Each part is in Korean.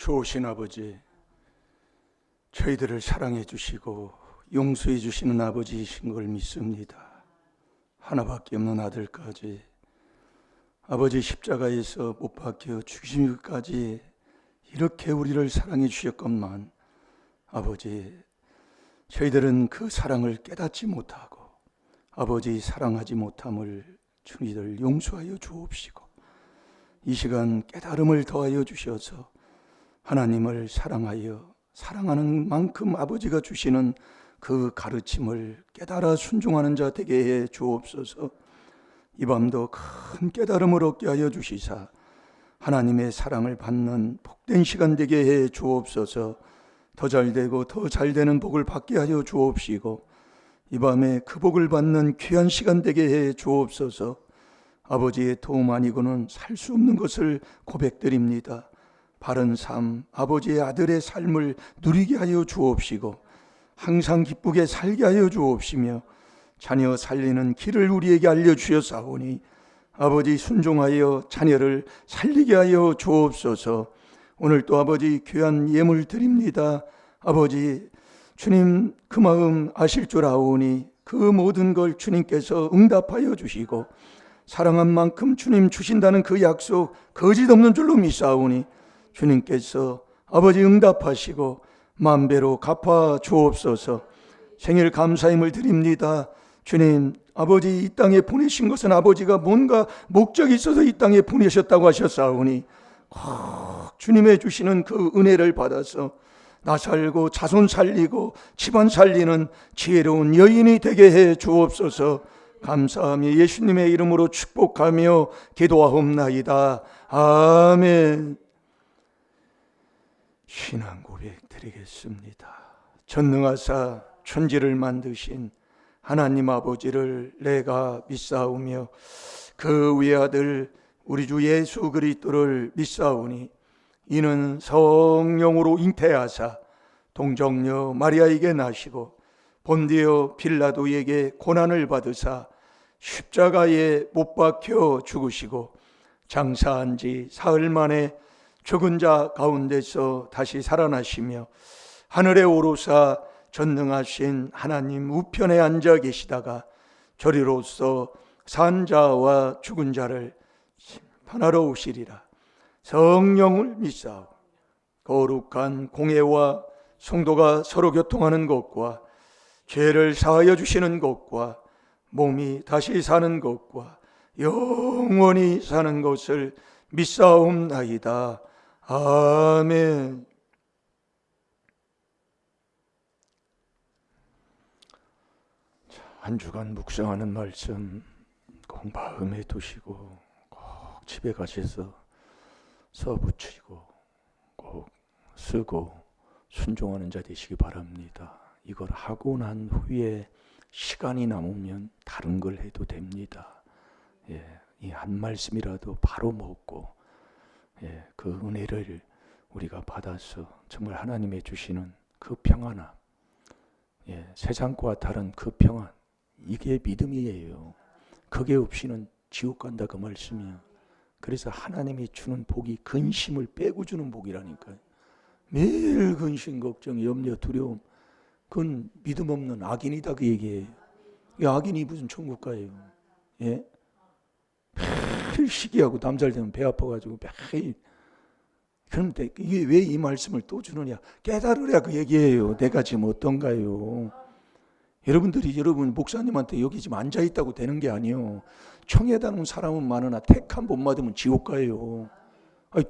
좋으신 아버지, 저희들을 사랑해 주시고 용서해 주시는 아버지이신 걸 믿습니다. 하나밖에 없는 아들까지 아버지 십자가에서 못 박혀 죽으시기까지 이렇게 우리를 사랑해 주셨건만 아버지, 저희들은 그 사랑을 깨닫지 못하고 아버지 사랑하지 못함을 주님들 용서하여 주옵시고 이 시간 깨달음을 더하여 주셔서 하나님을 사랑하여 사랑하는 만큼 아버지가 주시는 그 가르침을 깨달아 순종하는 자 되게 해 주옵소서. 이 밤도 큰 깨달음을 얻게 하여 주시사 하나님의 사랑을 받는 복된 시간 되게 해 주옵소서. 더 잘되고 더 잘되는 복을 받게 하여 주옵시고 이 밤에 그 복을 받는 귀한 시간 되게 해 주옵소서. 아버지의 도움 아니고는 살 수 없는 것을 고백드립니다. 바른 삶, 아버지의 아들의 삶을 누리게 하여 주옵시고 항상 기쁘게 살게 하여 주옵시며 자녀 살리는 길을 우리에게 알려주셨사오니 아버지 순종하여 자녀를 살리게 하여 주옵소서. 오늘 또 아버지 귀한 예물 드립니다. 아버지 주님 그 마음 아실 줄 아오니 그 모든 걸 주님께서 응답하여 주시고 사랑한 만큼 주님 주신다는 그 약속 거짓 없는 줄로 믿사오니 주님께서 아버지 응답하시고 만배로 갚아 주옵소서. 생일 감사임을 드립니다. 주님 아버지 이 땅에 보내신 것은 아버지가 뭔가 목적이 있어서 이 땅에 보내셨다고 하셨사오니 주님의 주시는 그 은혜를 받아서 나 살고 자손 살리고 집안 살리는 지혜로운 여인이 되게 해 주옵소서. 감사하며 예수님의 이름으로 축복하며 기도하옵나이다. 아멘. 신앙 고백 드리겠습니다. 전능하사 천지를 만드신 하나님 아버지를 내가 믿사오며 그 외아들 우리 주 예수 그리스도를 믿사오니 이는 성령으로 잉태하사 동정녀 마리아에게 나시고 본디오 빌라도에게 고난을 받으사 십자가에 못 박혀 죽으시고 장사한 지 사흘 만에 죽은 자 가운데서 다시 살아나시며 하늘에 오르사 전능하신 하나님 우편에 앉아 계시다가 저리로서 산 자와 죽은 자를 심판하러 오시리라. 성령을 믿사오. 거룩한 공회와 성도가 서로 교통하는 것과 죄를 사하여 주시는 것과 몸이 다시 사는 것과 영원히 사는 것을 믿사옵나이다. 아멘. 한 주간 묵상하는 말씀 꼭 마음에 두시고 꼭 집에 가셔서 써붙이고 꼭 쓰고 순종하는 자 되시기 바랍니다. 이걸 하고 난 후에 시간이 남으면 다른 걸 해도 됩니다. 이 한 말씀이라도 바로 먹고 그 은혜를 우리가 받아서 정말 하나님의 주시는 그 평안함, 세상과 다른 그 평안, 이게 믿음이에요. 그게 없이는 지옥 간다 그 말씀이야. 그래서 하나님이 주는 복이 근심을 빼고 주는 복이라니까요. 매일 근심, 걱정, 염려, 두려움, 그건 믿음 없는 악인이다 그 얘기예요. 이 악인이 무슨 천국 가요? 매일 시기하고 남잘 되면 배 아파가지고 매일. 그런데 이게 왜 이 말씀을 또 주느냐? 깨달으랴 그 얘기예요. 내가 지금 어떤가요? 여러분 목사님한테 여기 지금 앉아있다고 되는 게 아니에요. 청에 다니는 사람은 많으나 택한 못 받으면 지옥 가요.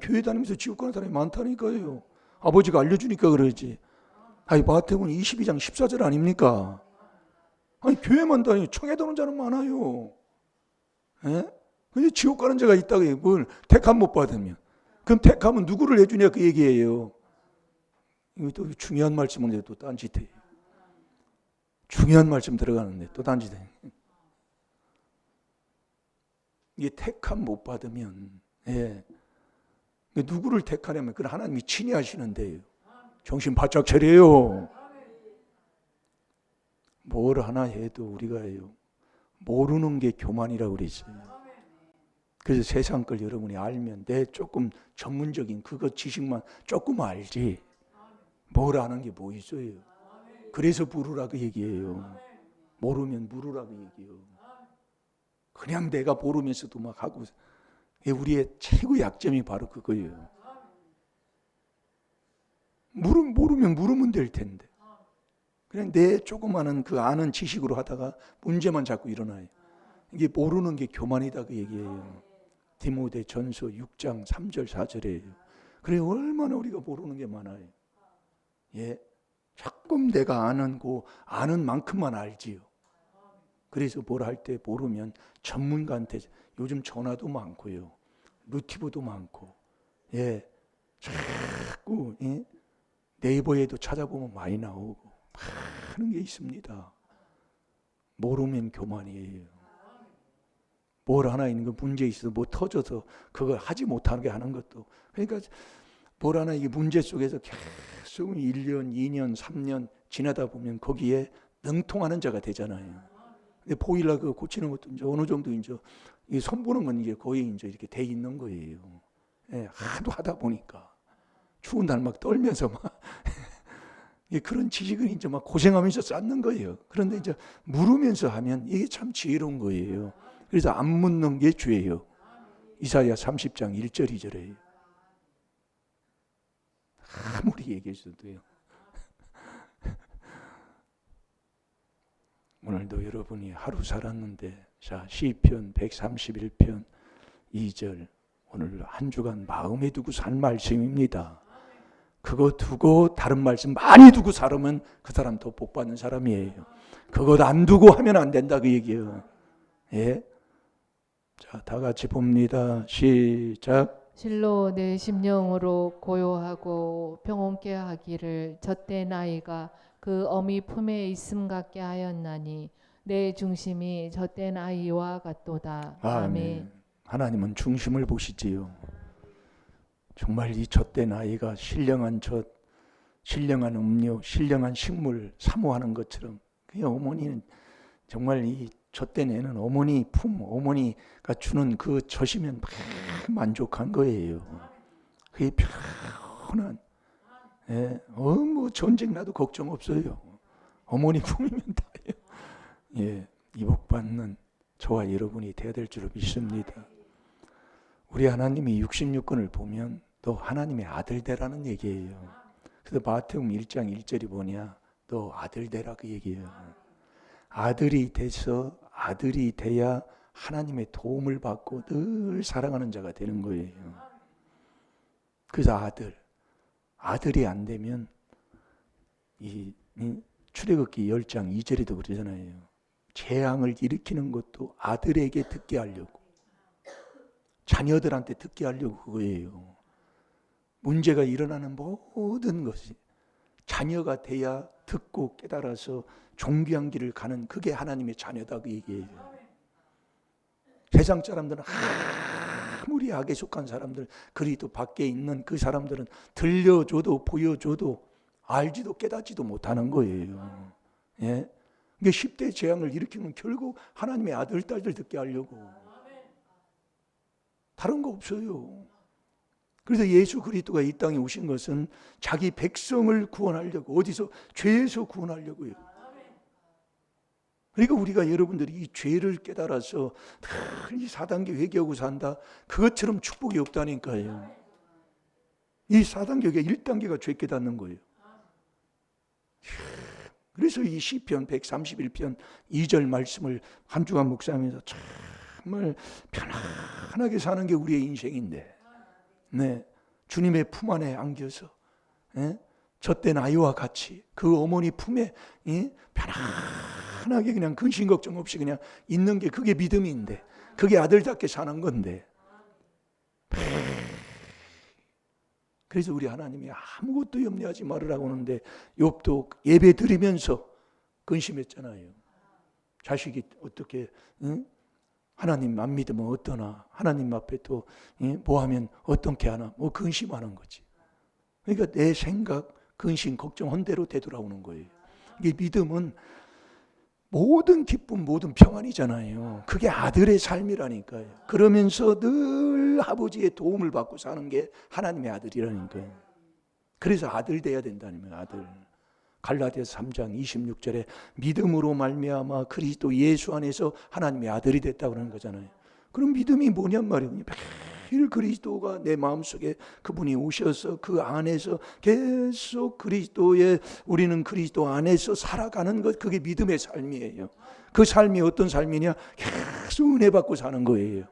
교회 다니면서 지옥 가는 사람이 많다니까요. 아버지가 알려주니까 그러지. 마태복음 22장 14절 아닙니까? 교회만 다니고 청에 다니는 자는 많아요. 근데 지옥 가는 자가 있다고 해요. 뭘 택한 못 받으면. 그럼 택하면 누구를 해주냐 그 얘기예요. 이거 또 중요한 말씀인데 또 딴짓해. 중요한 말씀 들어가는데 또 딴짓해. 이게 택함 못 받으면 누구를 택하냐면 그건 하나님이 친히 하시는데요. 정신 바짝 차려요. 뭘 하나 해도 우리가 해요. 모르는 게 교만이라고 그랬어요. 그래서 세상 걸 여러분이 알면 내 조금 전문적인 그거 지식만 조금 알지 뭘 아는 게 뭐 있어요. 그래서 부르라고 얘기해요. 모르면 물으라고 얘기해요. 그냥 내가 모르면서도 막 하고, 우리의 최고 약점이 바로 그거예요. 모르면 물으면 될 텐데 그냥 내 조그마한 그 아는 지식으로 하다가 문제만 자꾸 일어나요. 이게 모르는 게 교만이다 그 얘기예요. 디모데 전서 6장 3절 4절이에요. 그래 얼마나 우리가 모르는 게 많아요. 예, 조금 내가 아는 만큼만 알지요. 그래서 뭘 할 때 모르면 전문가한테 요즘 전화도 많고요, 루티브도 많고, 예, 자꾸 네이버에도 찾아보면 많이 나오고 많은 게 있습니다. 모르면 교만이에요. 뭘 하나 있는 거 문제 있어서 뭐 터져서 그걸 하지 못하는 게 하는 것도, 그러니까 뭘 하나 이게 문제 속에서 계속 1년, 2년, 3년 지나다 보면 거기에 능통하는 자가 되잖아요. 근데 보일러 그 고치는 것도 이제 어느 정도 이제 손보는 건 이제 거의 이제 이렇게 돼 있는 거예요. 예, 하도 하다 보니까 추운 날 막 떨면서 막 그런 지식은 이제 막 고생하면서 쌓는 거예요. 그런데 이제 물으면서 하면 이게 참 지혜로운 거예요. 그래서 안 묻는 게 죄예요. 이사야 30장 1절 2절에 아무리 얘기해줘도요. 오늘도 여러분이 하루 살았는데, 자, 시편 131편 2절, 오늘 한 주간 마음에 두고 산 말씀입니다. 그거 두고 다른 말씀 많이 두고 살으면 그 사람 더 복 받는 사람이에요. 그것 안 두고 하면 안 된다 그 얘기예요. 예? 자, 다 같이 봅니다. 시작. 실로 내 심령으로 고요하고 평온케 하기를 젖된 아이가 그 어미 품에 있음 같게 하였나니 내 중심이 젖된 아이와 같도다. 아멘. 하나님은 중심을 보시지요. 정말 이 젖된 아이가 신령한 젖, 신령한 음료, 신령한 식물 사모하는 것처럼, 그냥 어머니는 정말 이 젖된 애는 어머니 품, 어머니가 주는 그 젖이면 만족한 거예요. 그게 편한, 예, 뭐 전쟁 나도 걱정 없어요. 어머니 품이면 다예요. 예, 이복받는 저와 여러분이 되어야 될 줄 믿습니다. 우리 하나님이 66권을 보면 너 하나님의 아들 되라는 얘기예요. 그래서 마태복음 1장 1절이 뭐냐, 너 아들 되라 그 얘기예요. 아들이 돼야 하나님의 도움을 받고 늘 사랑하는 자가 되는 거예요. 그래서 아들이 안 되면 이 출애굽기 10장 2절에도 그러잖아요. 재앙을 일으키는 것도 아들에게 듣게 하려고, 자녀들한테 듣게 하려고 그거예요. 문제가 일어나는 모든 것이 자녀가 돼야 듣고 깨달아서 존귀한 길을 가는, 그게 하나님의 자녀다 그 얘기예요. 세상 사람들은 아무리 악에 속한 사람들, 그리도 밖에 있는 그 사람들은 들려줘도 보여줘도 알지도 깨닫지도 못하는 거예요. 예? 이게 10대 재앙을 일으키는 결국 하나님의 아들, 딸들 듣게 하려고. 다른 거 없어요. 그래서 예수 그리스도가 이 땅에 오신 것은 자기 백성을 구원하려고, 어디서? 죄에서 구원하려고요. 그러니까 우리가 여러분들이 이 죄를 깨달아서 이 4단계 회개하고 산다, 그것처럼 축복이 없다니까요. 이 4단계가 1단계가 죄 깨닫는 거예요. 그래서 이 시편 131편 2절 말씀을 한 주간 묵상하면서 정말 편안하게 사는 게 우리의 인생인데, 네, 주님의 품 안에 안겨서, 젖된 아이와 같이 그 어머니 품에 편안하게 그냥 근심 걱정 없이 그냥 있는 게, 그게 믿음인데, 그게 아들답게 사는 건데. 그래서 우리 하나님이 아무것도 염려하지 말으라고 하는데, 욥도 예배 드리면서 근심했잖아요. 자식이 어떻게, 하나님 안 믿으면 어떠나, 하나님 앞에 또 뭐 하면 어떻게 하나, 뭐 근심하는 거지. 그러니까 내 생각, 근심, 걱정한 대로 되돌아오는 거예요. 이게 믿음은 모든 기쁨, 모든 평안이잖아요. 그게 아들의 삶이라니까요. 그러면서 늘 아버지의 도움을 받고 사는 게 하나님의 아들이라니까요. 그래서 아들 돼야 된다는 거예요. 아들. 갈라디아서 3장 26절에 믿음으로 말미암아 그리스도 예수 안에서 하나님의 아들이 됐다고 그러는 거잖아요. 그럼 믿음이 뭐냔 말이에요. 매일 그리스도가 내 마음속에 그분이 오셔서 그 안에서 계속 우리는 그리스도 안에서 살아가는 것, 그게 믿음의 삶이에요. 그 삶이 어떤 삶이냐? 계속 은혜 받고 사는 거예요.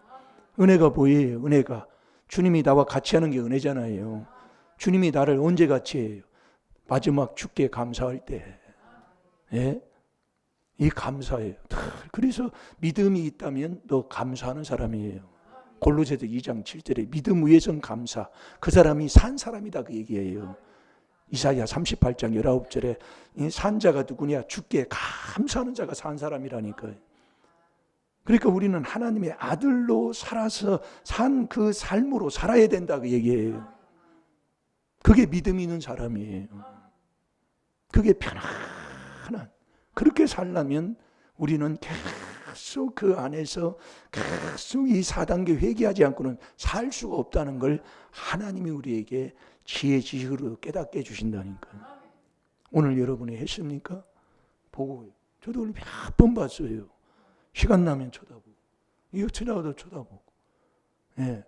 은혜가 뭐예요? 은혜가 주님이 나와 같이 하는 게 은혜잖아요. 주님이 나를 언제 같이 해요? 마지막 주께 감사할 때. 예? 이 감사예요. 그래서 믿음이 있다면 너 감사하는 사람이에요. 골로새서 2장 7절에 믿음 위에선 감사. 그 사람이 산 사람이다 그 얘기예요. 이사야 38장 19절에 산 자가 누구냐? 주께 감사하는 자가 산 사람이라니까요. 그러니까 우리는 하나님의 아들로 살아서 산 그 삶으로 살아야 된다 그 얘기예요. 그게 믿음 있는 사람이에요. 그게 편안한, 그렇게 살려면 우리는 계속 그 안에서 계속 이 4단계 회개하지 않고는 살 수가 없다는 걸 하나님이 우리에게 지혜 지식으로 깨닫게 해주신다니까요. 오늘 여러분이 했습니까? 보고, 저도 오늘 몇 번 봤어요. 시간 나면 쳐다보고, 이거 지나가다 쳐다보고. 예.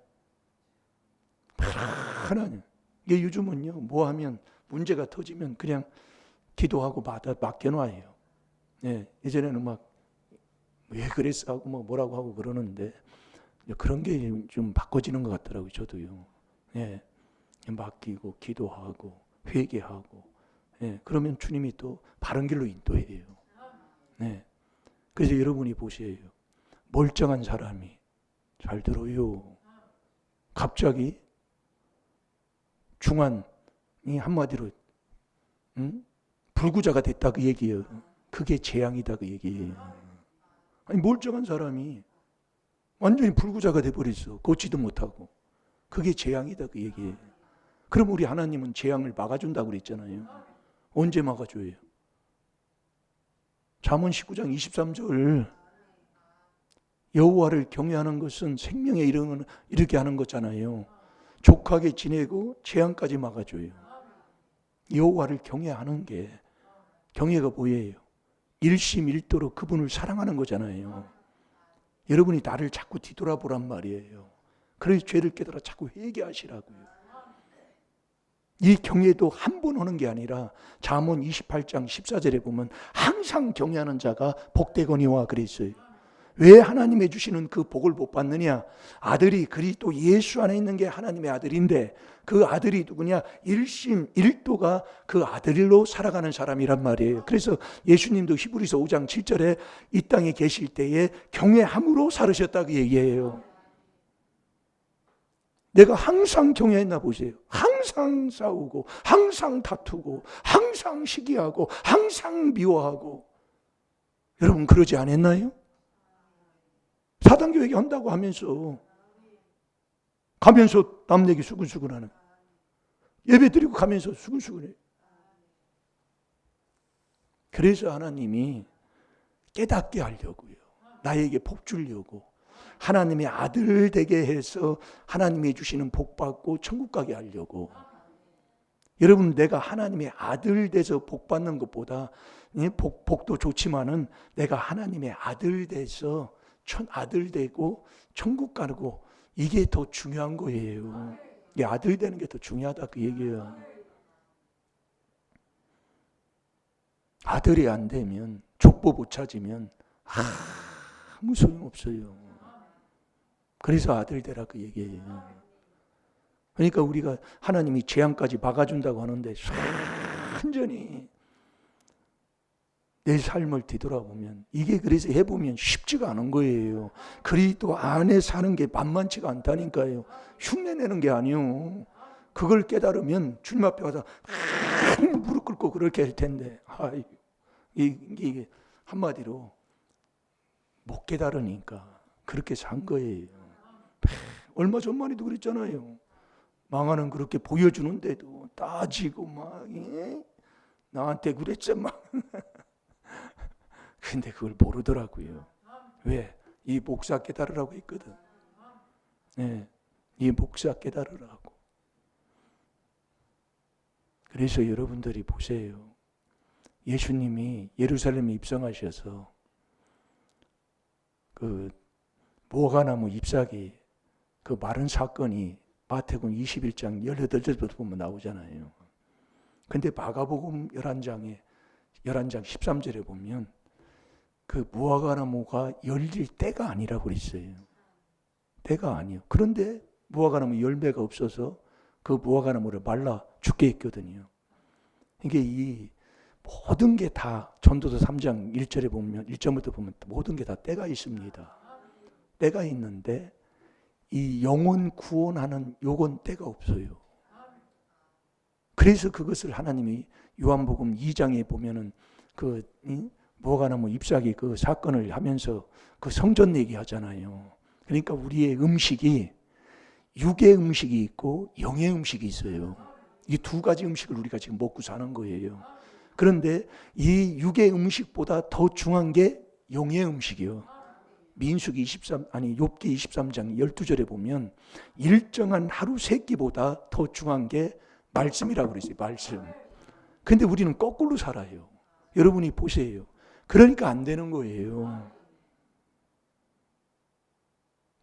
편안해요. 이게 요즘은요, 뭐 하면 문제가 터지면 그냥 기도하고 맡겨놔요. 예, 예전에는 막 왜 그랬어 하고 뭐 뭐라고 하고 그러는데 그런 게 좀 바꿔지는 것 같더라고요. 저도요. 예, 맡기고 기도하고 회개하고. 예, 그러면 주님이 또 바른 길로 인도해요. 네. 그래서 여러분이 보세요. 멀쩡한 사람이, 잘 들어요. 갑자기 중환이 한마디로 불구자가 됐다 그 얘기예요. 그게 재앙이다 그 얘기예요. 아니 멀쩡한 사람이 완전히 불구자가 돼버렸어. 걷지도 못하고. 그게 재앙이다 그 얘기예요. 그럼 우리 하나님은 재앙을 막아준다고 그랬잖아요. 언제 막아줘요? 잠언 19장 23절 여호와를 경외하는 것은 생명에 이르게 하는 거잖아요. 족하게 지내고 재앙까지 막아줘요. 여호와를 경외하는 게, 경외가 뭐예요? 일심일도로 그분을 사랑하는 거잖아요. 여러분이 나를 자꾸 뒤돌아보란 말이에요. 그래서 죄를 깨달아 자꾸 회개하시라고요. 이 경외도 한 번 오는 게 아니라 잠언 28장 14절에 보면 항상 경외하는 자가 복되거니와 그랬어요. 왜 하나님이 주시는 그 복을 못 받느냐? 아들이 그리스도 예수 안에 있는 게 하나님의 아들인데 그 아들이 누구냐? 일심일도가 그 아들로 살아가는 사람이란 말이에요. 그래서 예수님도 히브리서 5장 7절에 이 땅에 계실 때에 경외함으로 살으셨다고 얘기해요. 내가 항상 경외했나 보세요. 항상 싸우고 항상 다투고 항상 시기하고 항상 미워하고. 여러분 그러지 않았나요? 사단교회 한다고 하면서 가면서 남 얘기 수근수근하는, 예배 드리고 가면서 수근수근해. 그래서 하나님이 깨닫게 하려고요. 나에게 복 주려고. 하나님의 아들 되게 해서 하나님이 주시는 복 받고 천국 가게 하려고. 여러분 내가 하나님의 아들 돼서 복 받는 것보다 복도 좋지만은 내가 하나님의 아들 돼서 아들 되고 천국 가고, 이게 더 중요한 거예요. 이 아들 되는 게 더 중요하다 그 얘기예요. 아들이 안 되면, 족보 못 찾으면 아무 소용없어요. 그래서 아들 되라 그 얘기예요. 그러니까 우리가 하나님이 재앙까지 막아준다고 하는데 완전히 내 삶을 뒤돌아보면 이게 그래서 해보면 쉽지가 않은 거예요. 그리스도 안에 사는 게 만만치가 않다니까요. 흉내내는 게 아니요. 그걸 깨달으면 주님 앞에 가서 무릎 꿇고 그렇게 할 텐데, 이게 한마디로 못 깨달으니까 그렇게 산 거예요. 얼마 전만 해도 그랬잖아요. 망하는 그렇게 보여주는데도 따지고 막 나한테 그랬지 막. 근데 그걸 모르더라고요. 왜? 이 목사 깨달으라고 했거든. 네, 이 목사 깨달으라고. 그래서 여러분들이 보세요. 예수님이 예루살렘에 입성하셔서 그 무화과나무 잎사귀 그 마른 사건이 마태복음 21장 18절부터 보면 나오잖아요. 근데 마가복음 11장 13절에 보면 그 무화과나무가 열릴 때가 아니라고 그랬어요. 때가 아니에요. 그런데 무화과나무 열매가 없어서 그 무화과나무를 말라 죽게 했거든요. 이게 이 모든 게 다 전도서 3장 1절에 보면 1절부터 보면 모든 게 다 때가 있습니다. 때가 있는데 이 영혼 구원하는 요건 때가 없어요. 그래서 그것을 하나님이 요한복음 2장에 보면은 그 무화과나무 잎사귀 그 사건을 하면서 그 성전 얘기하잖아요. 그러니까 우리의 음식이 육의 음식이 있고 영의 음식이 있어요. 이 두 가지 음식을 우리가 지금 먹고 사는 거예요. 그런데 이 육의 음식보다 더 중요한 게 영의 음식이요. 민수기 욥기 23장 12절에 보면 일정한 하루 세 끼보다 더 중요한 게 말씀이라고 그랬어요. 말씀. 근데 우리는 거꾸로 살아요. 여러분이 보세요. 그러니까 안 되는 거예요.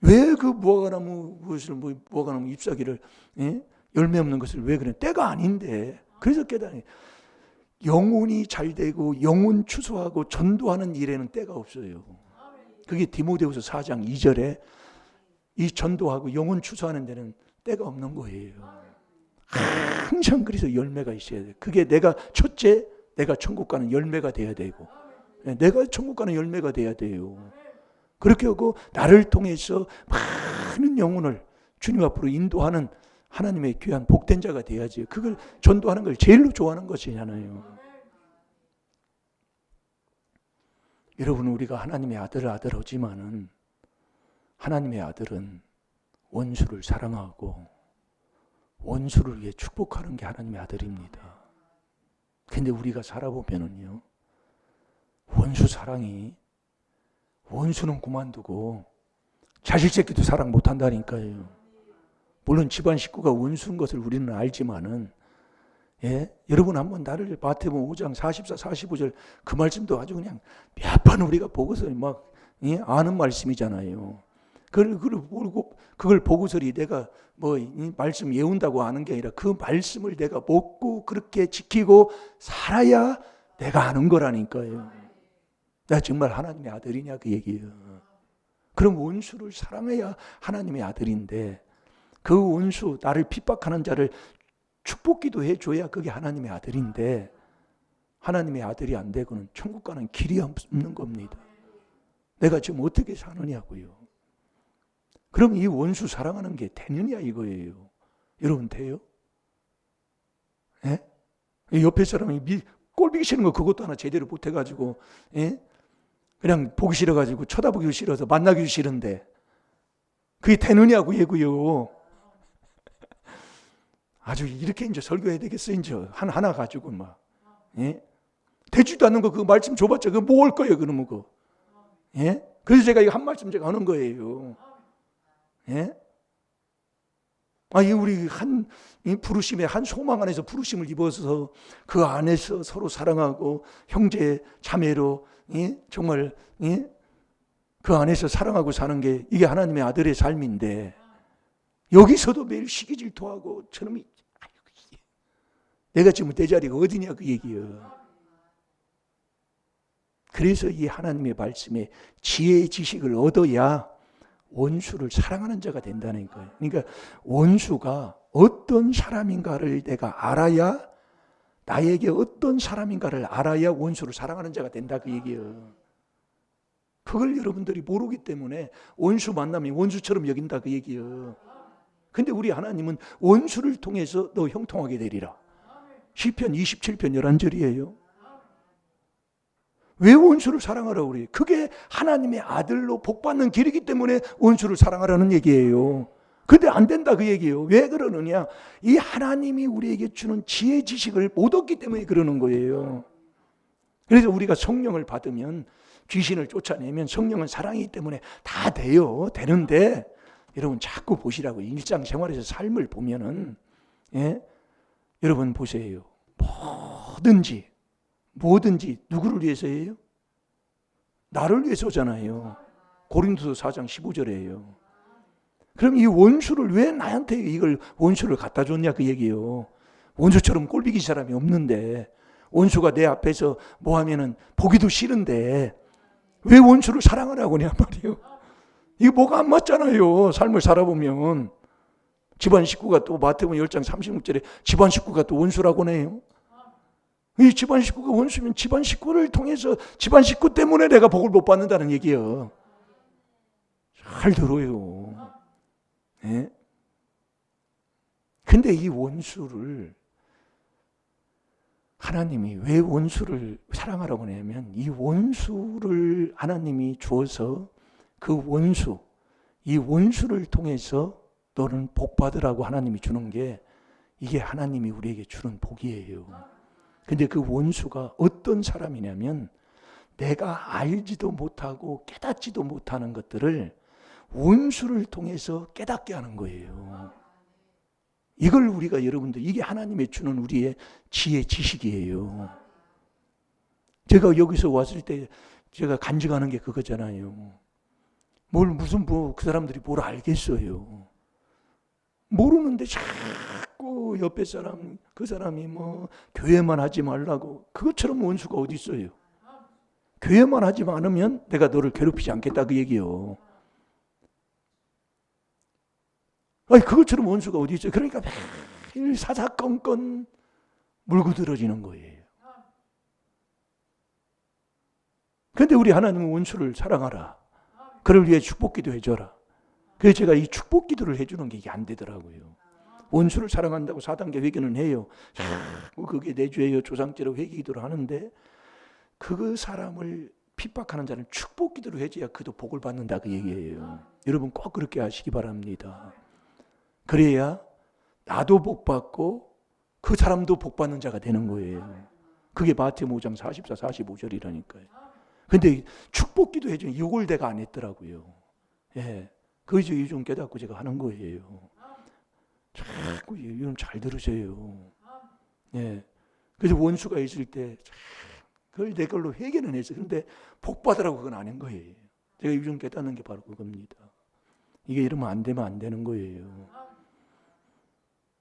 왜 그 무화과나무 잎사귀를 열매 없는 것을 왜 그래? 때가 아닌데. 그래서 깨달아요. 영혼이 잘 되고 영혼 추수하고 전도하는 일에는 때가 없어요. 그게 디모데후서 4장 2절에 이 전도하고 영혼 추수하는 데는 때가 없는 거예요. 항상 그래서 열매가 있어야 돼요. 그게 첫째 내가 천국 가는 열매가 돼야 되고 내가 천국 가는 열매가 돼야 돼요. 그렇게 하고 나를 통해서 많은 영혼을 주님 앞으로 인도하는 하나님의 귀한 복된 자가 돼야지. 그걸 전도하는 걸 제일로 좋아하는 것이잖아요. 여러분 우리가 하나님의 아들하지만은 하나님의 아들은 원수를 사랑하고 원수를 위해 축복하는 게 하나님의 아들입니다. 근데 우리가 살아보면은요 원수 사랑이 원수는 그만두고 자식 새끼도 사랑 못한다니까요. 물론 집안 식구가 원수인 것을 우리는 알지만은 여러분 한번 나를 마태복음 5장 44, 45절 그 말씀도 아주 그냥 몇 번 우리가 보고서 막 아는 말씀이잖아요. 그걸 보고서리 내가 이 말씀 외운다고 아는 게 아니라 그 말씀을 내가 먹고 그렇게 지키고 살아야 내가 아는 거라니까요. 내가 정말 하나님의 아들이냐 그 얘기예요. 그럼 원수를 사랑해야 하나님의 아들인데 그 원수 나를 핍박하는 자를 축복기도 해줘야 그게 하나님의 아들인데 하나님의 아들이 안 되고는 천국 가는 길이 없는 겁니다. 내가 지금 어떻게 사느냐고요. 그럼 이 원수 사랑하는 게 되느냐 이거예요. 여러분 돼요? 옆에 사람이 꼴보기 싫은 거 그것도 하나 제대로 못해가지고 그냥 보기 싫어가지고 쳐다보기 싫어서 만나기 싫은데 그게 되느냐고 얘고요. 아주 이렇게 이제 설교해야 되겠어 이제 하나 가지고 막 되지도 않는 거 그 말씀 줘봤자 그거 뭐 올 거예요 그러면 그거. 그래서 제가 이거 한 말씀 제가 하는 거예요. 우리 이 부르심의 한 소망 안에서 부르심을 입어서 그 안에서 서로 사랑하고 형제 자매로 정말 그 안에서 사랑하고 사는 게 이게 하나님의 아들의 삶인데 여기서도 매일 시기 질투하고 저놈이 내가 지금 내 자리가 어디냐 그 얘기예요. 그래서 이 하나님의 말씀에 지혜의 지식을 얻어야 원수를 사랑하는 자가 된다는 거예요. 그러니까 원수가 어떤 사람인가를 내가 알아야 나에게 어떤 사람인가를 알아야 원수를 사랑하는 자가 된다 그 얘기예요. 그걸 여러분들이 모르기 때문에 원수 만나면 원수처럼 여긴다 그 얘기예요. 근데 우리 하나님은 원수를 통해서 너 형통하게 되리라. 시편 27편 11절이에요. 왜 원수를 사랑하라고 그래요? 그게 하나님의 아들로 복받는 길이기 때문에 원수를 사랑하라는 얘기예요. 근데 안 된다 그 얘기예요. 왜 그러느냐? 이 하나님이 우리에게 주는 지혜 지식을 못 얻기 때문에 그러는 거예요. 그래서 우리가 성령을 받으면 귀신을 쫓아내면 성령은 사랑이기 때문에 다 돼요. 되는데 여러분 자꾸 보시라고. 일상생활에서 삶을 보면은 여러분 보세요. 뭐든지 누구를 위해서예요? 나를 위해서잖아요. 고린도서 4장 15절이에요. 그럼 이 원수를 왜 나한테 이걸 원수를 갖다 줬냐 그 얘기예요. 원수처럼 꼴비기 사람이 없는데, 원수가 내 앞에서 뭐 하면은 보기도 싫은데 왜 원수를 사랑하라고 하냐 말이에요. 이게 뭐가 안 맞잖아요. 삶을 살아보면. 집안 식구가 또 마태복음 10장 36절에 집안 식구가 또 원수라고 해요. 이 집안 식구가 원수면 집안 식구를 통해서 집안 식구 때문에 내가 복을 못 받는다는 얘기예요. 잘 들어요. 네? 근데 이 원수를 하나님이 왜 원수를 사랑하라고 하냐면 이 원수를 하나님이 주어서 그 원수, 이 원수를 통해서 너는 복 받으라고 하나님이 주는 게 이게 하나님이 우리에게 주는 복이에요. 근데 그 원수가 어떤 사람이냐면 내가 알지도 못하고 깨닫지도 못하는 것들을 원수를 통해서 깨닫게 하는 거예요. 이걸 우리가 여러분들 이게 하나님이 주는 우리의 지혜 지식이에요. 제가 여기서 왔을 때 제가 간증하는 게 그거잖아요. 그 사람들이 뭘 알겠어요. 모르는데 자꾸 옆에 사람 그 사람이 뭐 교회만 하지 말라고. 그것처럼 원수가 어디 있어요. 교회만 하지 않으면 내가 너를 괴롭히지 않겠다 그 얘기요. 아니 그것처럼 원수가 어디 있어요. 그러니까 매일 사사건건 물고 들어지는 거예요. 그런데 우리 하나님은 원수를 사랑하라. 그를 위해 축복기도 해줘라. 그래서 제가 이 축복기도를 해주는 게 이게 안 되더라고요. 원수를 사랑한다고 4단계 회개는 해요. 그게 내 죄예요. 조상죄로 회개기도를 하는데 그 사람을 핍박하는 자는 축복기도를 해줘야 그도 복을 받는다 그 얘기예요. 여러분 꼭 그렇게 하시기 바랍니다. 그래야 나도 복 받고 그 사람도 복 받는 자가 되는 거예요. 그게 마태복음 5장 44, 45절이라니까요. 근데 축복기도 해주는 이걸 내가 안 했더라고요. 예. 그래서 요즘 깨닫고 제가 하는 거예요. 자꾸 요즘 잘 들으세요. 예. 그래서 원수가 있을 때 그걸 내 걸로 회개는 했어요. 그런데 복 받으라고 그건 안 한 거예요. 제가 요즘 깨닫는 게 바로 그겁니다. 이게 이러면 안 되면 안 되는 거예요.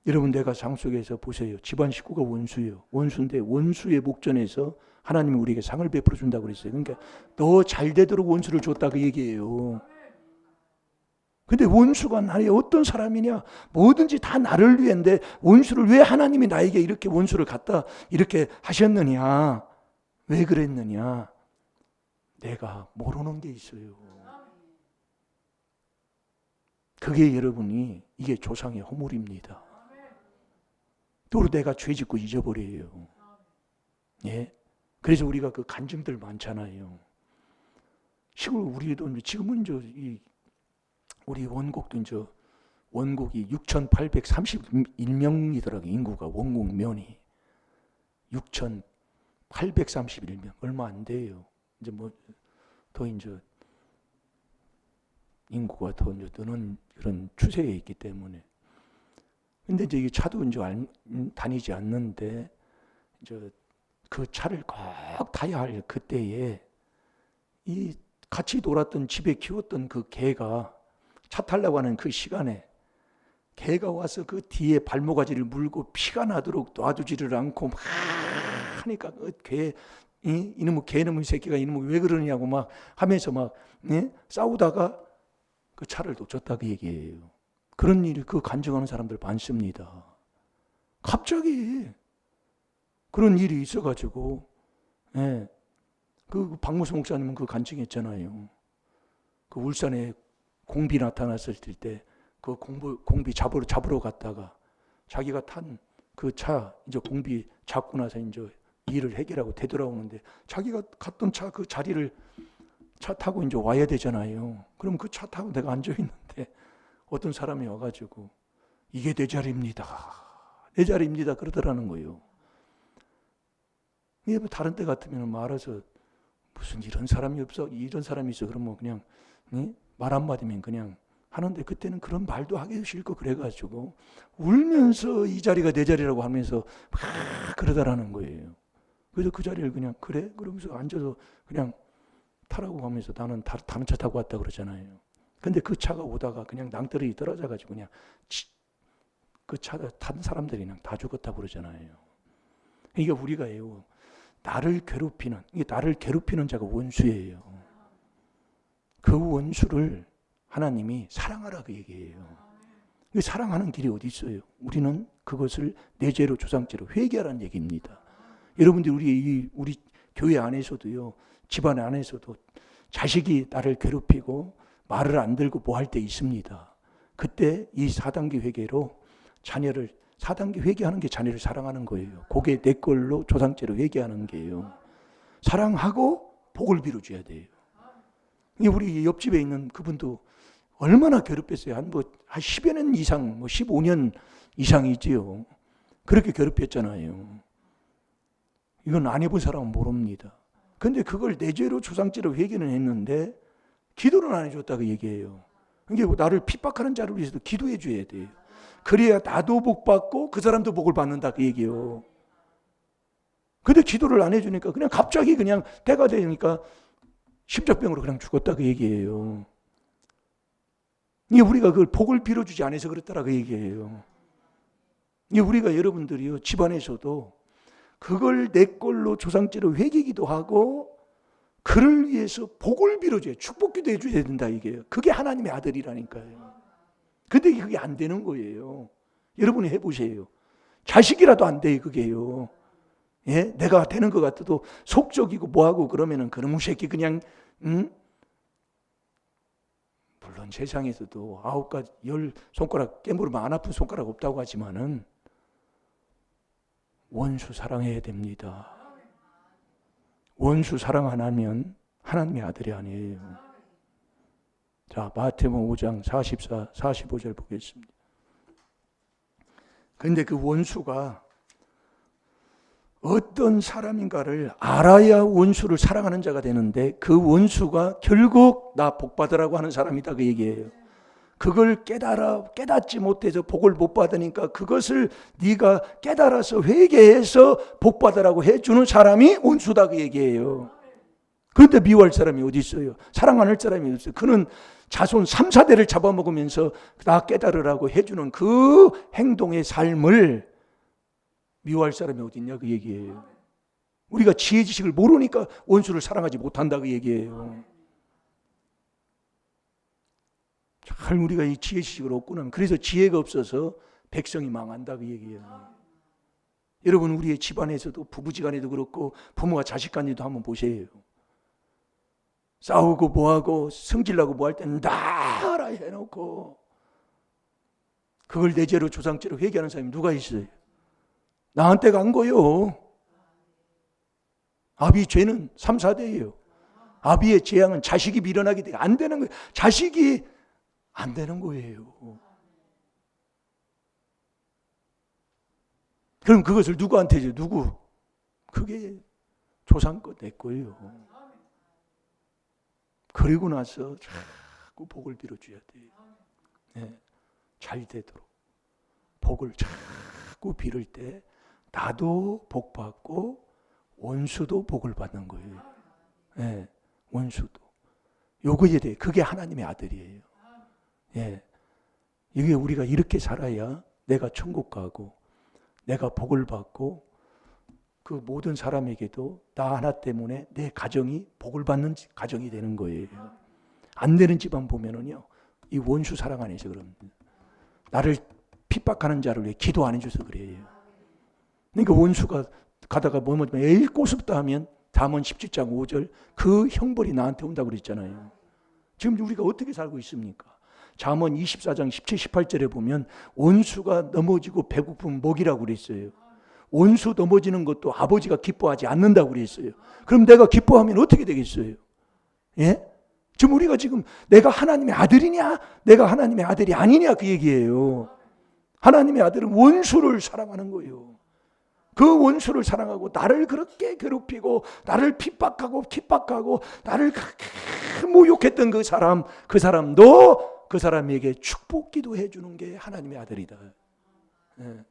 여러분 내가 상 속에서 보세요. 집안 식구가 원수예요. 원수인데 원수의 목전에서 하나님이 우리에게 상을 베풀어 준다고 그랬어요. 그러니까 너 잘 되도록 원수를 줬다 그 얘기예요. 근데 원수가 나의 어떤 사람이냐? 뭐든지 다 나를 위해인데 원수를 왜 하나님이 나에게 이렇게 원수를 갖다 이렇게 하셨느냐? 왜 그랬느냐? 내가 모르는 게 있어요. 그게 여러분이 이게 조상의 허물입니다. 또 내가 죄 짓고 잊어버려요. 예? 그래서 우리가 그 간증들 많잖아요. 시골 우리도 지금은 우리 원곡도 원곡이 6,831명이더라고요. 인구가 원곡면이 6,831명 얼마 안 돼요. 이제 더 인구가 더 느는 그런 추세에 있기 때문에. 근데 이제 이 차도 다니지 않는데 그 차를 꼭 타야 할 그때에 이 같이 놀았던 집에 키웠던 그 개가 차 타려고 하는 그 시간에 개가 와서 그 뒤에 발모가지를 물고 피가 나도록 놔두지를 않고 막 하니까 그 이놈의 새끼가 이놈의 왜 그러냐고 막 하면서 막 싸우다가 그 차를 놓쳤다 그 얘기예요. 그런 일이 그 간증하는 사람들 많습니다. 갑자기 그런 일이 있어가지고 그 박무수 목사님은 그 간증했잖아요. 그 울산에 공비 나타났을 때 그 공비 잡으러 갔다가 자기가 탄 그 차 이제 공비 잡고 나서 이제 일을 해결하고 되돌아오는데 자기가 갔던 차 그 자리를 차 타고 이제 와야 되잖아요. 그럼 그 차 타고 내가 앉아 있는데 어떤 사람이 와가지고 이게 내 자리입니다. 내 자리입니다. 그러더라는 거예요. 이게 다른 때 같으면 말아서 무슨 이런 사람이 없어, 이런 사람이 있어. 그러면 그냥 말 한마디면 그냥 하는데, 그때는 그런 말도 하기 싫고 그래가지고 울면서 이 자리가 내 자리라고 하면서 막 그러다라는 거예요. 그래서 그 자리를 그냥 그래? 그러면서 앉아서 그냥 타라고 하면서 나는 다른 차 타고 왔다 그러잖아요. 근데 그 차가 오다가 그냥 낭떠러지 떨어져가지고 그냥 그 차가 탄 사람들이 그냥 다 죽었다고 그러잖아요. 그러니까 우리가요, 나를 괴롭히는 자가 원수예요. 그 원수를 하나님이 사랑하라고 얘기해요. 그 사랑하는 길이 어디 있어요? 우리는 그것을 내 죄로 조상죄로 회개하라는 얘기입니다. 여러분들 우리 교회 안에서도요, 집안 안에서도 자식이 나를 괴롭히고 말을 안 들고 뭐 할 때 있습니다. 그때 이 4단계 회개로 4단계 회개하는 게 자녀를 사랑하는 거예요. 그게 내 걸로 조상죄로 회개하는 게요. 사랑하고 복을 빌어줘야 돼요. 우리 옆집에 있는 그분도 얼마나 괴롭혔어요. 한 10여 년 이상, 15년 이상이지요. 그렇게 괴롭혔잖아요. 이건 안 해본 사람은 모릅니다. 근데 그걸 내 죄로 조상죄로 회개는 했는데 기도는 안 해줬다고 얘기해요. 그러니까 나를 핍박하는 자를 위해서도 기도해 줘야 돼요. 그래야 나도 복 받고 그 사람도 복을 받는다고 얘기해요. 근데 기도를 안 해주니까 그냥 갑자기 그냥 때가 되니까 십자병으로 그냥 죽었다고 얘기해요. 이게 우리가 그걸 복을 빌어주지 않아서 그렇다라고 얘기해요. 이게 우리가 여러분들이요, 집안에서도 그걸 내 걸로 조상죄로 회개기도 하고 그를 위해서 복을 빌어줘야, 축복기도 해줘야 된다 이게요. 그게 하나님의 아들이라니까요. 근데 그게 안 되는 거예요. 여러분이 해보세요. 자식이라도 안 돼요, 그게요. 예? 내가 되는 것 같아도 속적이고 뭐하고 그러면은 그놈의 새끼 그냥, 물론 세상에서도 9가지, 10손가락 깨물으면 안 아픈 손가락 없다고 하지만은 원수 사랑해야 됩니다. 원수 사랑 안 하면 하나님의 아들이 아니에요. 자, 마태복음 5장 44, 45절 보겠습니다. 그런데 그 원수가 어떤 사람인가를 알아야 원수를 사랑하는 자가 되는데, 그 원수가 결국 나 복 받으라고 하는 사람이다 그 얘기예요. 그걸 깨닫지 못해서 복을 못 받으니까 그것을 네가 깨달아서 회개해서 복 받으라고 해주는 사람이 원수다 그 얘기예요. 그런데 미워할 사람이 어디 있어요? 사랑 안 할 사람이 없어요. 그는 자손 3, 4대를 잡아먹으면서 나 깨달으라고 해주는 그 행동의 삶을 미워할 사람이 어디 있냐 그 얘기예요. 우리가 지혜 지식을 모르니까 원수를 사랑하지 못한다 그 얘기예요. 잘 우리가 이 지혜 지식을 얻고 나면, 그래서 지혜가 없어서 백성이 망한다 그 얘기예요. 여러분, 우리의 집안에서도 부부지간에도 그렇고 부모와 자식 간에도 한번 보세요. 싸우고 뭐하고 성질나고 뭐할 때는 나라 해놓고 그걸 내 죄로 조상죄로 회개하는 사람이 누가 있어요? 나한테 간 거요. 아비 죄는 3, 4대예요. 아비의 재앙은 자식이 밀어나게 돼 안 되는 거예요. 자식이 안 되는 거예요. 그럼 그것을 누구한테 줘? 누구? 그게 조상껏 내 거예요. 그리고 나서 자꾸 복을 빌어줘야 돼요. 네, 잘 되도록 복을 자꾸 빌을 때 나도 복 받고 원수도 복을 받는 거예요. 네, 원수도. 요거에 대해 그게 하나님의 아들이에요. 예, 이게 우리가 이렇게 살아야 내가 천국 가고 내가 복을 받고 그 모든 사람에게도 나 하나 때문에 내 가정이 복을 받는 가정이 되는 거예요. 안 되는 집안 보면은요, 이 원수 사랑 안에서 그럽니다. 나를 핍박하는 자를 위해 기도 안 해줘서 그래요. 그러니까 원수가 가다가 뭐면 에이 꼬습다 하면 잠언 17장 5절 그 형벌이 나한테 온다고 그랬잖아요. 지금 우리가 어떻게 살고 있습니까? 잠언 24장 17, 18절에 보면 원수가 넘어지고 배고픈 먹이라고 그랬어요. 원수 넘어지는 것도 아버지가 기뻐하지 않는다고 그랬어요. 그럼 내가 기뻐하면 어떻게 되겠어요? 예? 지금 우리가 지금 내가 하나님의 아들이냐, 내가 하나님의 아들이 아니냐 그 얘기예요. 하나님의 아들은 원수를 사랑하는 거예요. 그 원수를 사랑하고 나를 그렇게 괴롭히고 나를 핍박하고 나를 그렇게 모욕했던 그 사람도 그 사람에게 축복 기도해 주는 게 하나님의 아들이다. 예.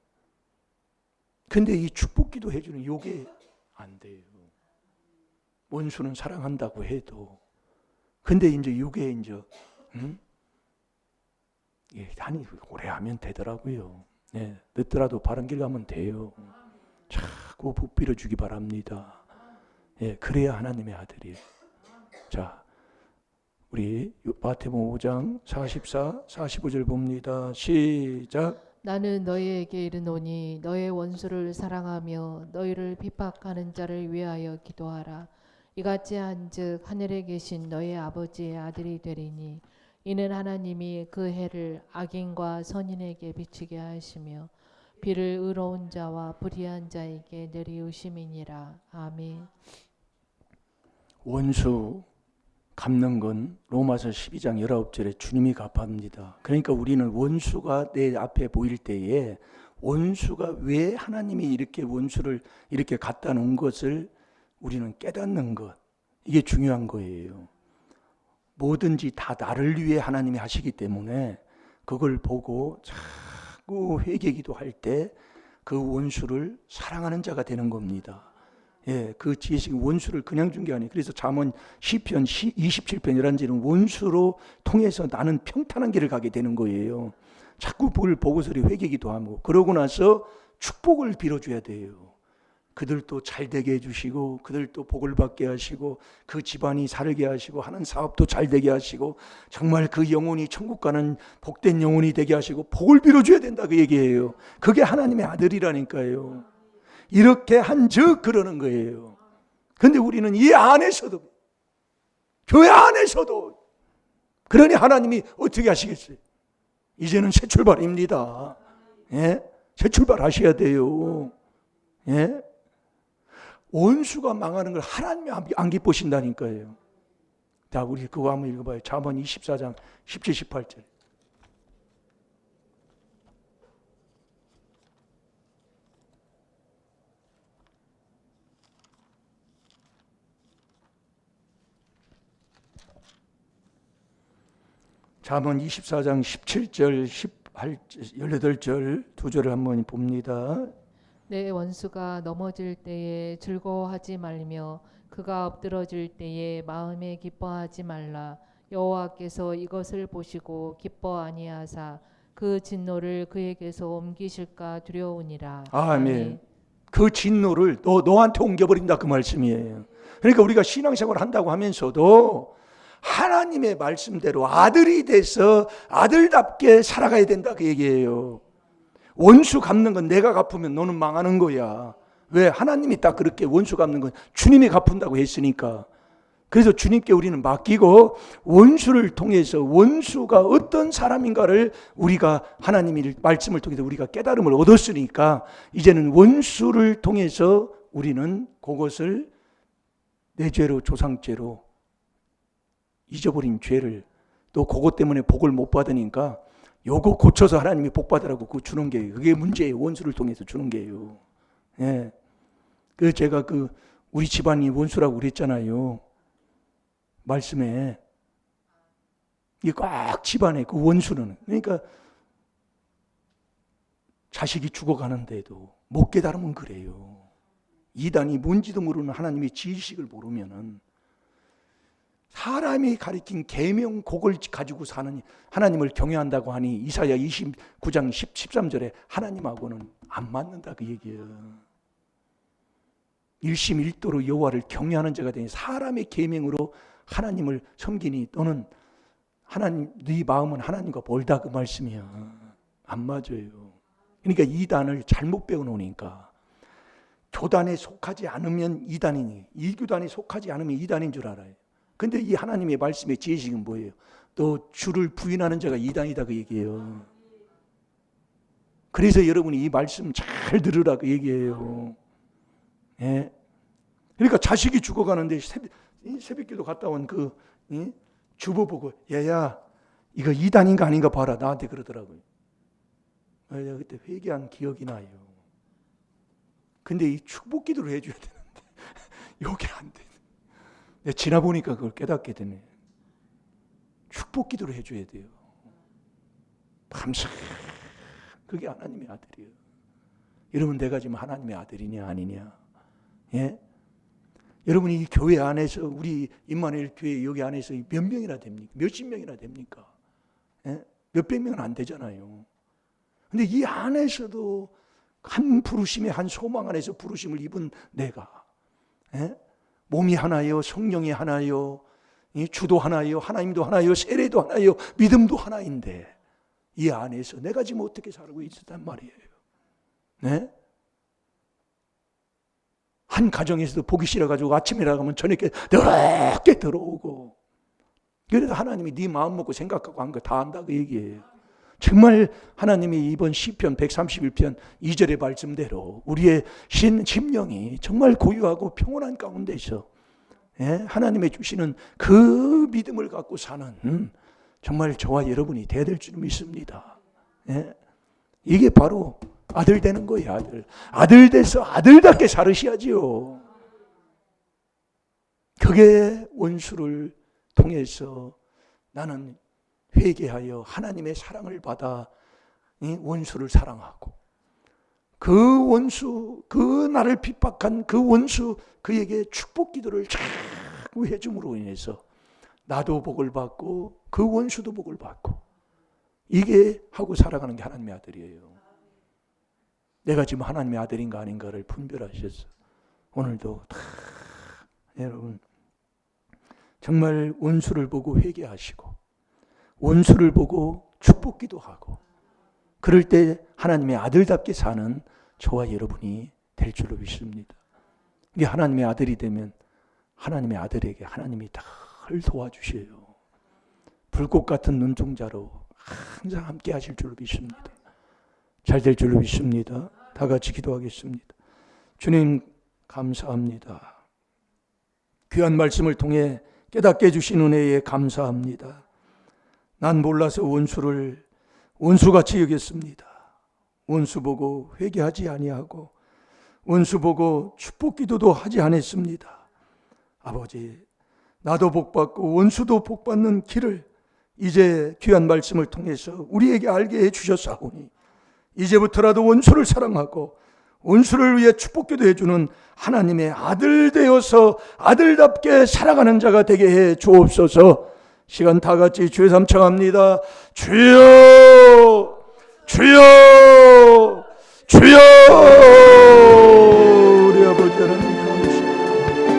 근데 이 축복 기도해 주는 요게 안 돼요. 원수는 사랑한다고 해도. 근데 이제 요게 이제 아니 오래 하면 되더라고요. 예, 늦더라도 바른 길 가면 돼요. 자꾸 붙들어 주기 바랍니다. 예, 그래야 하나님의 아들이에요. 자, 우리 마태복음 5장 44, 45절 봅니다. 시작. 나는 너희에게 이르노니 너의 원수를 사랑하며 너희를 핍박하는 자를 위하여 기도하라. 이같이 한즉 하늘에 계신 너희 아버지의 아들이 되리니 이는 하나님이 그 해를 악인과 선인에게 비추게 하시며 비를 의로운 자와 불의한 자에게 내리우심이니라. 아멘. 원수 갚는 건 로마서 12장 19절에 주님이 갚합니다. 그러니까 우리는 원수가 내 앞에 보일 때에 원수가 왜 하나님이 이렇게 원수를 이렇게 갖다 놓은 것을 우리는 깨닫는 것, 이게 중요한 거예요. 뭐든지 다 나를 위해 하나님이 하시기 때문에 그걸 보고 자꾸 회개기도 할 때 그 원수를 사랑하는 자가 되는 겁니다. 예, 그 지혜식 원수를 그냥 준 게 아니에요. 그래서 잠언 시편 27편 11절은 원수로 통해서 나는 평탄한 길을 가게 되는 거예요. 자꾸 그걸 보고서 회개기도 하고 그러고 나서 축복을 빌어줘야 돼요. 그들도 잘 되게 해주시고 그들도 복을 받게 하시고 그 집안이 살게 하시고 하는 사업도 잘 되게 하시고 정말 그 영혼이 천국 가는 복된 영혼이 되게 하시고 복을 빌어줘야 된다 그 얘기예요. 그게 하나님의 아들이라니까요. 이렇게 한즉 그러는 거예요. 그런데 우리는 이 안에서도 교회 안에서도 그러니 하나님이 어떻게 하시겠어요? 이제는 새 출발입니다. 예? 새 출발하셔야 돼요. 예? 원수가 망하는 걸 하나님이 안 기쁘신다니까요. 자, 우리 그거 한번 읽어봐요. 잠언 24장 17, 18절. 잠언 24장 17절, 18, 18절 두 절을 한번 봅니다. 내 원수가 넘어질 때에 즐거워하지 말며 그가 엎드러질 때에 마음에 기뻐하지 말라. 여호와께서 이것을 보시고 기뻐 아니하사 그 진노를 그에게서 옮기실까 두려우니라. 아멘. 그 진노를 너한테 옮겨버린다 그 말씀이에요. 그러니까 우리가 신앙생활을 한다고 하면서도 하나님의 말씀대로 아들이 돼서 아들답게 살아가야 된다 그 얘기예요. 원수 갚는 건 내가 갚으면 너는 망하는 거야. 왜? 하나님이 딱 그렇게 원수 갚는 건 주님이 갚는다고 했으니까. 그래서 주님께 우리는 맡기고 원수를 통해서 원수가 어떤 사람인가를 우리가 하나님의 말씀을 통해서 우리가 깨달음을 얻었으니까 이제는 원수를 통해서 우리는 그것을 내 죄로 조상죄로 잊어버린 죄를 또 그것 때문에 복을 못 받으니까 요거 고쳐서 하나님이 복 받으라고 그거 주는 게 그게 문제예요. 원수를 통해서 주는 게요. 예. 그 제가 그 우리 집안이 원수라고 그랬잖아요. 말씀에 이게 꽉 집안에 그 원수는 그러니까 자식이 죽어가는데도 못 깨달으면 그래요. 이단이 뭔지도 모르는 하나님의 지식을 모르면은 사람이 가리킨 계명곡을 가지고 사는 하나님을 경외한다고 하니 이사야 29장 13절에 하나님하고는 안 맞는다 그 얘기예요. 일심일도로 여호와를 경외하는 자가 되니 사람의 계명으로 하나님을 섬기니 너는 하나님 네 마음은 하나님과 멀다 그 말씀이야. 안 맞아요. 그러니까 이단을 잘못 배워놓으니까 교단에 속하지 않으면 이단이니 이 교단에 속하지 않으면 이단인 줄 알아요. 근데 이 하나님의 말씀의 지혜식은 뭐예요? 또 주를 부인하는 자가 이단이다 그 얘기예요. 그래서 여러분이 이 말씀 잘 들으라 그 얘기예요. 예. 그러니까 자식이 죽어가는데 새벽기도 갔다 온 그 주부 보고 얘야 이거 이단인가 아닌가 봐라 나한테 그러더라고요. 내가 그때 회개한 기억이 나요. 근데 이 축복 기도를 해줘야 되는데 이게 안 돼. 내가 지나보니까 그걸 깨닫게 되네. 축복 기도를 해줘야 돼요. 밤새. 그게 하나님의 아들이에요. 여러분, 내가 지금 하나님의 아들이냐 아니냐? 예? 여러분이 이 교회 안에서, 우리 임마누엘 교회 여기 안에서 몇 명이나 됩니까? 몇십 명이나 됩니까? 예? 몇백 명은 안 되잖아요. 근데 이 안에서도 한 부르심의 한 소망 안에서 부르심을 입은 내가, 예? 몸이 하나요, 성령이 하나요, 주도 하나요, 하나님도 하나요, 세례도 하나요, 믿음도 하나인데 이 안에서 내가 지금 어떻게 살고 있었단 말이에요. 네? 한 가정에서도 보기 싫어가지고 아침에 나가면 저녁에 더럽게 들어오고, 그래도 하나님이 네 마음 먹고 생각하고 한 거 다 안다 그 얘기예요. 정말 하나님이 이번 시편 131편 2절의 말씀대로 우리의 심령이 정말 고요하고 평온한 가운데서, 예? 하나님의 주시는 그 믿음을 갖고 사는 정말 저와 여러분이 돼야 될 줄 믿습니다. 예? 이게 바로 아들 되는 거예요. 아들 돼서 아들답게 살으셔야지요. 그게 원수를 통해서 나는 회개하여 하나님의 사랑을 받아 원수를 사랑하고, 그 원수, 그 나를 핍박한 그 원수, 그에게 축복 기도를 자꾸 해줌으로 인해서 나도 복을 받고 그 원수도 복을 받고, 이게 하고 살아가는 게 하나님의 아들이에요. 내가 지금 하나님의 아들인가 아닌가를 분별하셔서 오늘도 다 여러분 정말 원수를 보고 회개하시고 원수를 보고 축복 기도하고, 그럴 때 하나님의 아들답게 사는 저와 여러분이 될 줄로 믿습니다. 이게 하나님의 아들이 되면 하나님의 아들에게 하나님이 늘 도와주셔요. 불꽃 같은 눈동자로 항상 함께 하실 줄로 믿습니다. 잘 될 줄로 믿습니다. 다 같이 기도하겠습니다. 주님 감사합니다. 귀한 말씀을 통해 깨닫게 해주신 은혜에 감사합니다. 난 몰라서 원수를 원수같이 여겼습니다. 원수 보고 회개하지 아니하고 원수 보고 축복 기도도 하지 않았습니다. 아버지, 나도 복받고 원수도 복받는 길을 이제 귀한 말씀을 통해서 우리에게 알게 해주셨사오니 이제부터라도 원수를 사랑하고 원수를 위해 축복 기도해주는 하나님의 아들 되어서 아들답게 살아가는 자가 되게 해 주옵소서. 시간 다 같이 주의 삼 청합니다. 주여, 주여, 주여.